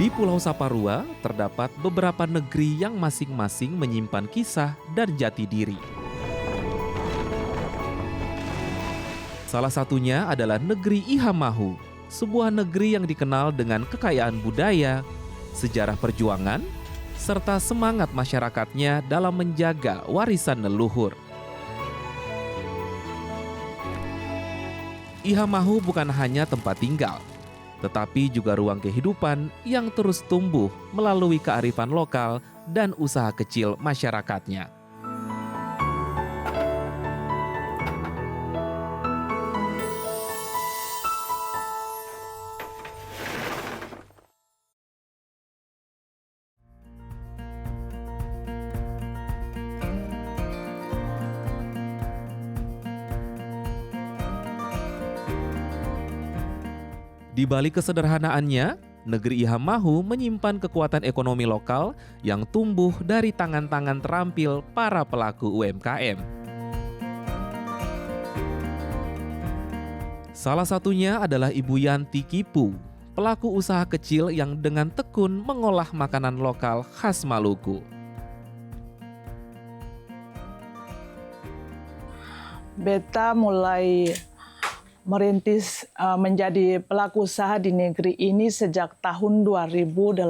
Di Pulau Saparua terdapat beberapa negeri yang masing-masing menyimpan kisah dan jati diri. Salah satunya adalah negeri Ihamahu, sebuah negeri yang dikenal dengan kekayaan budaya, sejarah perjuangan, serta semangat masyarakatnya dalam menjaga warisan leluhur. Ihamahu bukan hanya tempat tinggal, tetapi juga ruang kehidupan yang terus tumbuh melalui kearifan lokal dan usaha kecil masyarakatnya. Di balik kesederhanaannya, negeri Ihamahu menyimpan kekuatan ekonomi lokal yang tumbuh dari tangan-tangan terampil para pelaku UMKM. Salah satunya adalah Ibu Yanti Kipu, pelaku usaha kecil yang dengan tekun mengolah makanan lokal khas Maluku. Beta mulai merintis menjadi pelaku usaha di negeri ini sejak tahun 2018.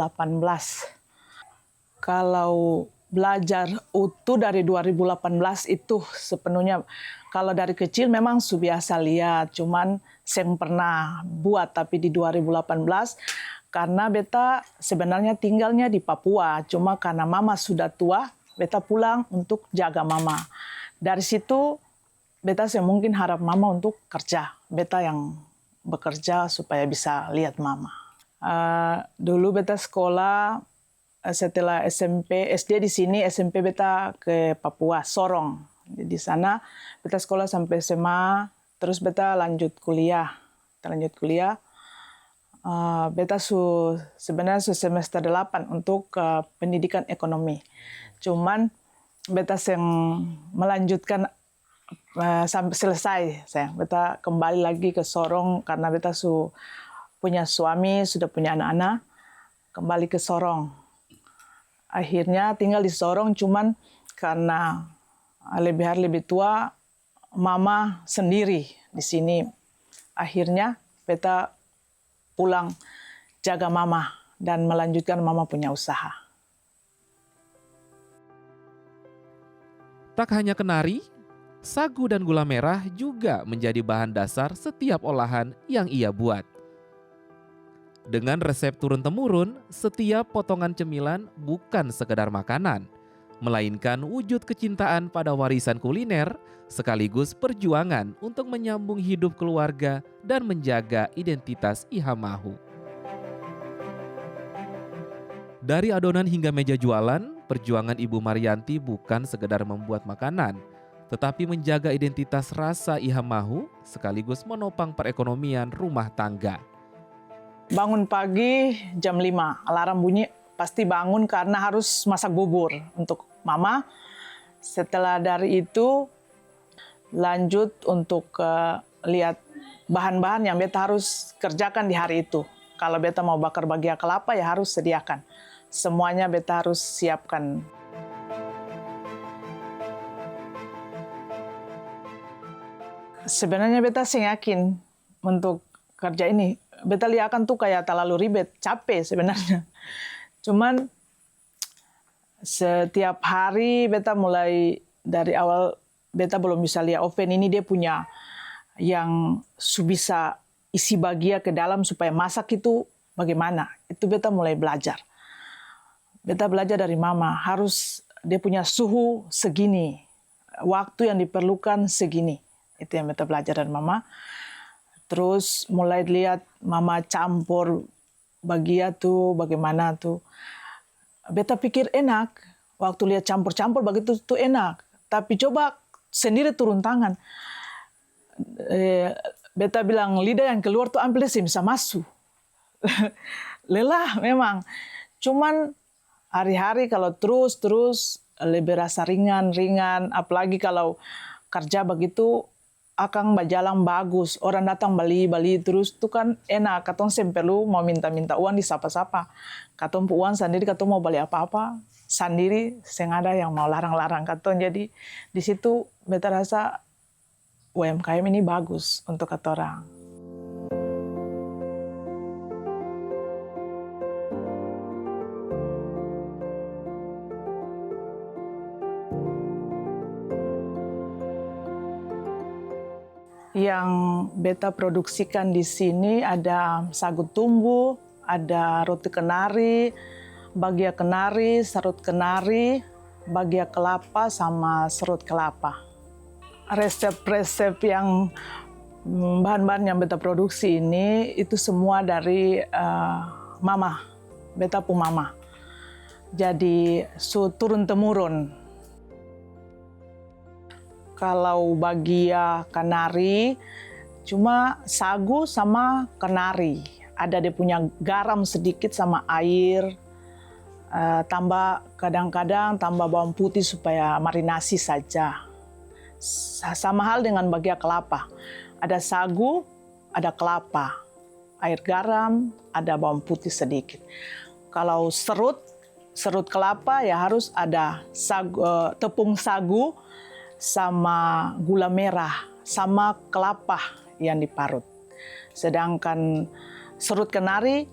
Kalau belajar utuh dari 2018 itu sepenuhnya, kalau dari kecil memang sudah biasa lihat, cuman saya pernah buat, tapi di 2018 karena beta sebenarnya tinggalnya di Papua, cuma karena mama sudah tua, beta pulang untuk jaga mama. Dari situ beta mungkin harap mama untuk kerja. Beta yang bekerja supaya bisa lihat mama. Dulu beta sekolah setelah SMP, SD di sini, SMP beta ke Papua, Sorong. Di sana beta sekolah sampai SMA, terus beta lanjut kuliah. Beta sebenarnya semester 8 untuk pendidikan ekonomi. Cuman beta yang melanjutkan sampai selesai, beta kembali lagi ke Sorong karena beta punya suami, sudah punya anak-anak, kembali ke Sorong. Akhirnya tinggal di Sorong, cuman karena lebih tua, mama sendiri di sini. Akhirnya beta pulang jaga mama dan melanjutkan mama punya usaha. Tak hanya kenari, sagu dan gula merah juga menjadi bahan dasar setiap olahan yang ia buat. Dengan resep turun-temurun, setiap potongan cemilan bukan sekedar makanan, melainkan wujud kecintaan pada warisan kuliner sekaligus perjuangan untuk menyambung hidup keluarga dan menjaga identitas Ihamahu. Dari adonan hingga meja jualan, perjuangan Ibu Maryanti bukan sekedar membuat makanan, tetapi menjaga identitas rasa Ihamahu sekaligus menopang perekonomian rumah tangga. Bangun pagi jam 5, alarm bunyi, pasti bangun karena harus masak bubur untuk mama. Setelah dari itu lanjut untuk lihat bahan-bahan yang beta harus kerjakan di hari itu. Kalau beta mau bakar bagia kelapa ya harus sediakan. Semuanya beta harus siapkan. Sebenarnya beta yakin untuk kerja ini. Beta lihatkan tuh kayak terlalu ribet, capek sebenarnya. Cuman setiap hari beta mulai dari awal, beta belum bisa lihat oven ini dia punya yang bisa isi bagia ke dalam supaya masak itu bagaimana. Itu beta mulai belajar. Beta belajar dari mama, harus dia punya suhu segini, waktu yang diperlukan segini. Itu yang beta belajar dari mama. Terus mulai lihat mama campur bagia tuh, bagaimana tuh. Beta pikir enak, waktu lihat campur-campur begitu tuh enak. Tapi coba sendiri turun tangan. Beta bilang lidah yang keluar tuh ambil sih bisa masuk. Lelah memang. Cuman hari-hari kalau terus lebih rasa ringan, apalagi kalau kerja begitu akang berjalan bagus, orang datang beli terus tuh kan enak. Katong seng perlu mau minta uang di sapa-sapa. Katong pu uang sendiri, katong mau beli apa-apa sendiri, seng ada yang mau larang-larang katong. Jadi di situ beta rasa UMKM ini bagus untuk katorang. Yang beta produksikan di sini ada sagu tumbuh, ada roti kenari, bagia kenari, serut kenari, bagia kelapa, sama serut kelapa. Resep-resep yang bahan-bahan yang beta produksi ini itu semua dari mama, beta pu mama. Jadi turun-temurun. Kalau bagia kenari, cuma sagu sama kenari. Ada dia punya garam sedikit sama air, tambah kadang-kadang tambah bawang putih supaya marinasi saja. Sama hal dengan bagia kelapa. Ada sagu, ada kelapa, air garam, ada bawang putih sedikit. Kalau serut kelapa ya harus ada tepung sagu, sama gula merah, sama kelapa yang diparut. Sedangkan serut kenari,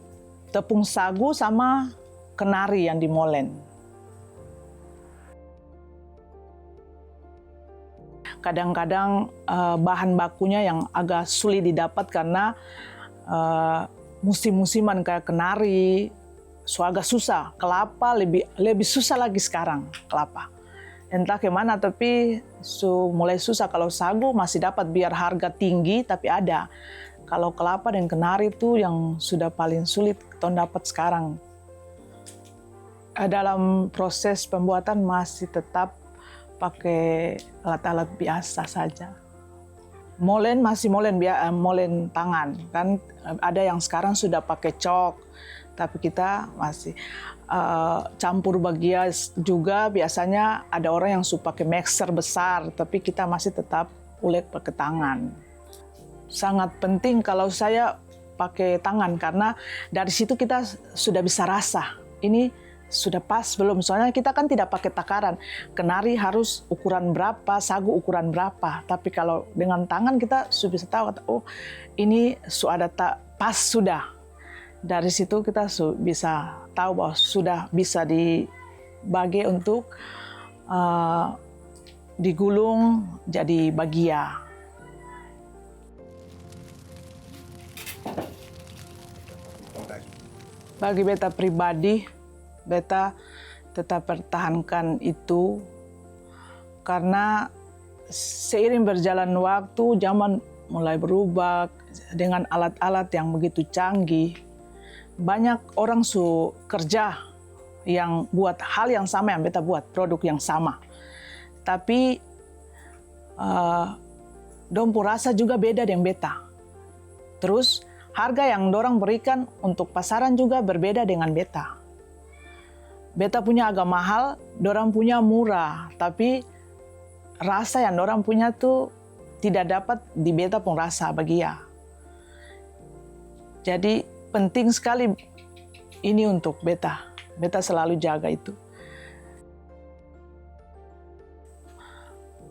tepung sagu sama kenari yang dimolen. Kadang-kadang bahan bakunya yang agak sulit didapat karena musim-musiman kayak kenari, agak susah. Kelapa lebih susah lagi sekarang, kelapa. Entah kemana, tapi mulai susah. Kalau sagu masih dapat biar harga tinggi, tapi ada. Kalau kelapa dan kenari itu yang sudah paling sulit kita dapat sekarang. Dalam proses pembuatan masih tetap pakai alat-alat biasa saja. Molen masih molen tangan. Kan ada yang sekarang sudah pakai cok, tapi kita masih campur bagia juga. Biasanya ada orang yang suka pakai mixer besar, tapi kita masih tetap ulek pakai tangan. Sangat penting kalau saya pakai tangan karena dari situ kita sudah bisa rasa ini sudah pas belum. Soalnya kita kan tidak pakai takaran. Kenari harus ukuran berapa, sagu ukuran berapa. Tapi kalau dengan tangan kita sudah bisa tahu, oh ini sudah pas sudah. Dari situ kita bisa tahu bahwa sudah bisa dibagi untuk digulung jadi bagia. Bagi beta pribadi, beta tetap pertahankan itu karena seiring berjalan waktu, zaman mulai berubah dengan alat-alat yang begitu canggih. Banyak orang kerja yang buat hal yang sama yang beta buat, produk yang sama. Tapi dong pu rasa juga beda dengan beta. Terus harga yang dorang berikan untuk pasaran juga berbeda dengan beta. Beta punya agak mahal, dorang punya murah. Tapi rasa yang dorang punya tuh tidak dapat di beta pun rasa bagia. Jadi penting sekali ini untuk beta. Beta selalu jaga itu.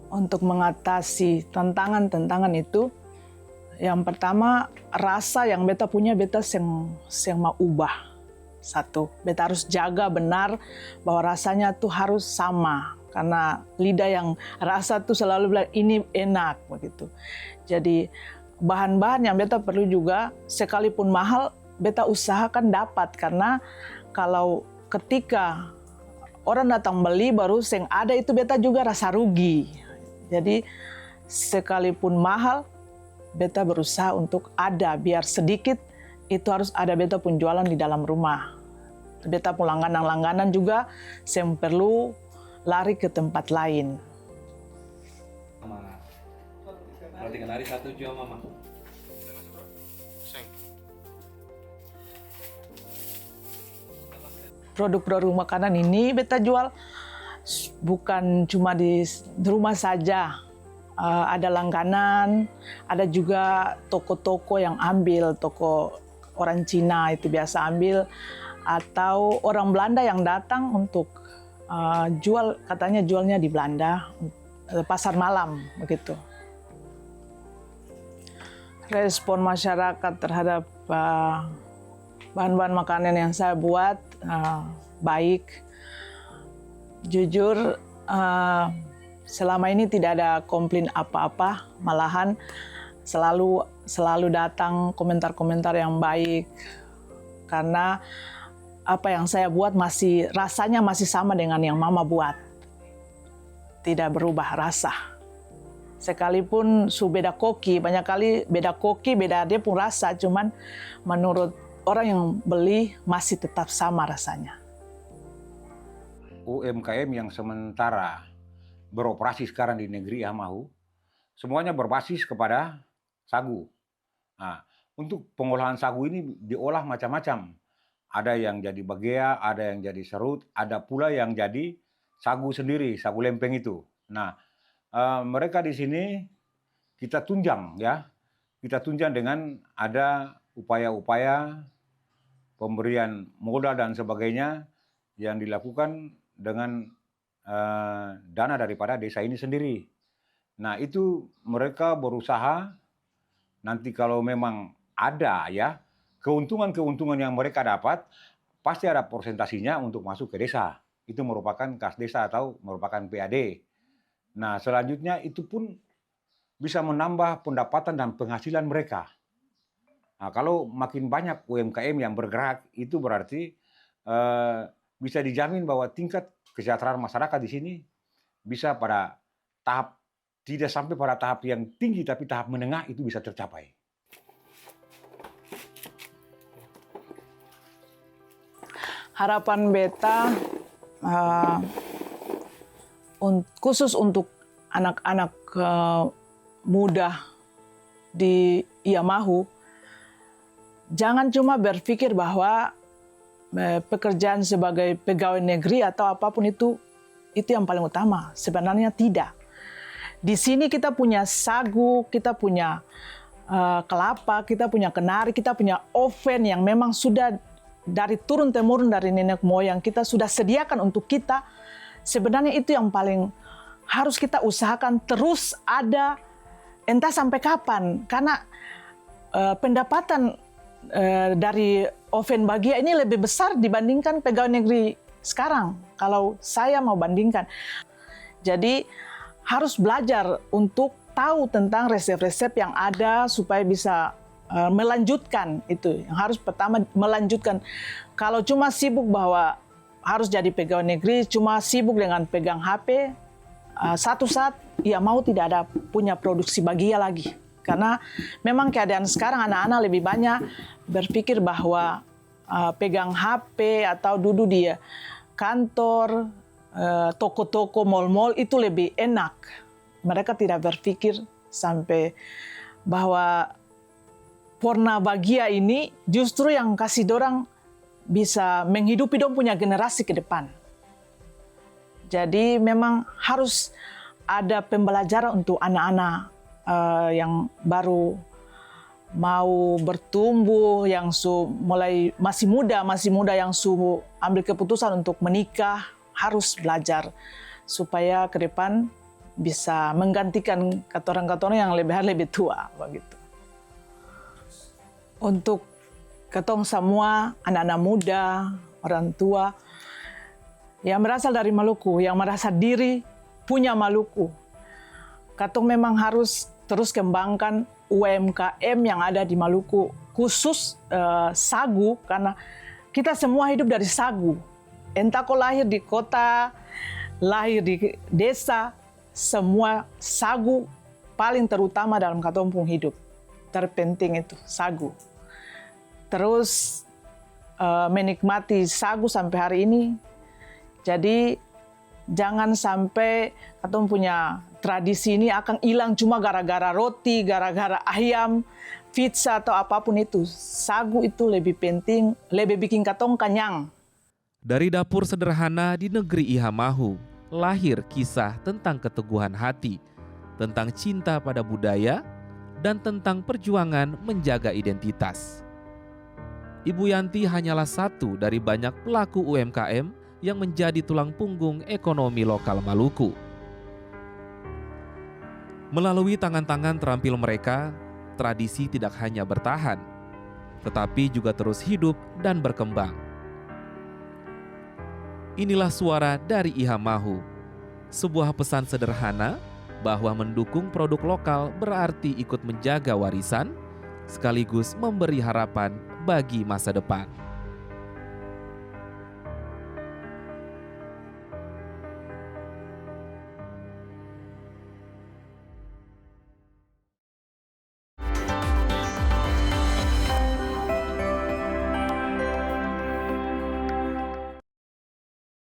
Untuk mengatasi tantangan-tantangan itu, yang pertama rasa yang beta punya beta yang mau ubah. Satu, beta harus jaga benar bahwa rasanya tuh harus sama. Karena lidah yang rasa tuh selalu bilang ini enak begitu. Jadi bahan-bahan yang beta perlu juga sekalipun mahal, beta usahakan dapat, karena kalau ketika orang datang beli baru yang ada itu beta juga rasa rugi. Jadi sekalipun mahal, beta berusaha untuk ada, biar sedikit itu harus ada beta pun jualan di dalam rumah. Beta pun langganan-langganan juga, saya perlu lari ke tempat lain. Roti kenari satu jual mama. Produk-produk makanan ini beta jual bukan cuma di rumah saja. ada langganan, ada juga toko-toko yang ambil, toko orang Cina itu biasa ambil, atau orang Belanda yang datang untuk jual, katanya jualnya di Belanda, pasar malam begitu. Respon masyarakat terhadap bahan-bahan makanan yang saya buat baik. Jujur, selama ini tidak ada komplain apa-apa, malahan selalu datang komentar-komentar yang baik, karena apa yang saya buat rasanya masih sama dengan yang Mama buat, tidak berubah rasa. Sekalipun beda koki, banyak kali beda koki, beda dia pun rasa, cuman menurut orang yang beli masih tetap sama rasanya. UMKM yang sementara beroperasi sekarang di negeri Ihamahu, semuanya berbasis kepada sagu. Nah, untuk pengolahan sagu ini diolah macam-macam. Ada yang jadi bagea, ada yang jadi serut, ada pula yang jadi sagu sendiri, sagu lempeng itu. Nah, mereka di sini kita tunjang ya, kita tunjang dengan ada upaya-upaya pemberian modal dan sebagainya yang dilakukan dengan dana daripada desa ini sendiri. Nah, itu mereka berusaha nanti kalau memang ada ya keuntungan-keuntungan yang mereka dapat, pasti ada persentasinya untuk masuk ke desa. Itu merupakan kas desa atau merupakan PAD. Nah, selanjutnya itu pun bisa menambah pendapatan dan penghasilan mereka. Nah, kalau makin banyak UMKM yang bergerak, itu berarti bisa dijamin bahwa tingkat kesejahteraan masyarakat di sini bisa pada tahap, tidak sampai pada tahap yang tinggi, tapi tahap menengah itu bisa tercapai. Harapan beta khusus untuk anak-anak muda di Ihamahu, jangan cuma berpikir bahwa pekerjaan sebagai pegawai negeri atau apapun itu yang paling utama. Sebenarnya tidak. Di sini kita punya sagu, kita punya kelapa, kita punya kenari, kita punya oven yang memang sudah dari turun-temurun dari nenek moyang kita sudah sediakan untuk kita. Sebenarnya itu yang paling harus kita usahakan terus ada, entah sampai kapan. Karena pendapatan dari oven bagia ini lebih besar dibandingkan pegawai negeri sekarang. Kalau saya mau bandingkan. Jadi harus belajar untuk tahu tentang resep-resep yang ada supaya bisa melanjutkan itu. Yang harus pertama melanjutkan. Kalau cuma sibuk bahwa harus jadi pegawai negeri, cuma sibuk dengan pegang HP, satu saat Ihamahu tidak ada punya produksi bagia lagi. Karena memang keadaan sekarang anak-anak lebih banyak berpikir bahwa pegang HP atau duduk di kantor, toko-toko, mal-mal itu lebih enak. Mereka tidak berpikir sampai bahwa warna bagia ini justru yang kasih dorang bisa menghidupi dong punya generasi ke depan. Jadi memang harus ada pembelajaran untuk anak-anak yang baru mau bertumbuh, yang mulai masih muda yang ambil keputusan untuk menikah, harus belajar supaya ke depan bisa menggantikan katoran-katoran yang lebih tua begitu. Untuk ketong semua anak-anak muda, orang tua yang berasal dari Maluku, yang merasa diri punya Maluku, katong memang harus terus kembangkan UMKM yang ada di Maluku, khusus sagu, karena kita semua hidup dari sagu. Entah kau lahir di kota, lahir di desa, semua sagu paling terutama dalam katong pun hidup. Terpenting itu sagu. Terus menikmati sagu sampai hari ini. Jadi jangan sampai katong punya tradisi ini akan hilang cuma gara-gara roti, gara-gara ayam, pizza atau apapun itu. Sagu itu lebih penting, lebih bikin katong kenyang. Dari dapur sederhana di negeri Ihamahu, lahir kisah tentang keteguhan hati, tentang cinta pada budaya, dan tentang perjuangan menjaga identitas. Ibu Yanti hanyalah satu dari banyak pelaku UMKM yang menjadi tulang punggung ekonomi lokal Maluku. Melalui tangan-tangan terampil mereka, tradisi tidak hanya bertahan, tetapi juga terus hidup dan berkembang. Inilah suara dari Iha Mahu, sebuah pesan sederhana bahwa mendukung produk lokal berarti ikut menjaga warisan, sekaligus memberi harapan bagi masa depan.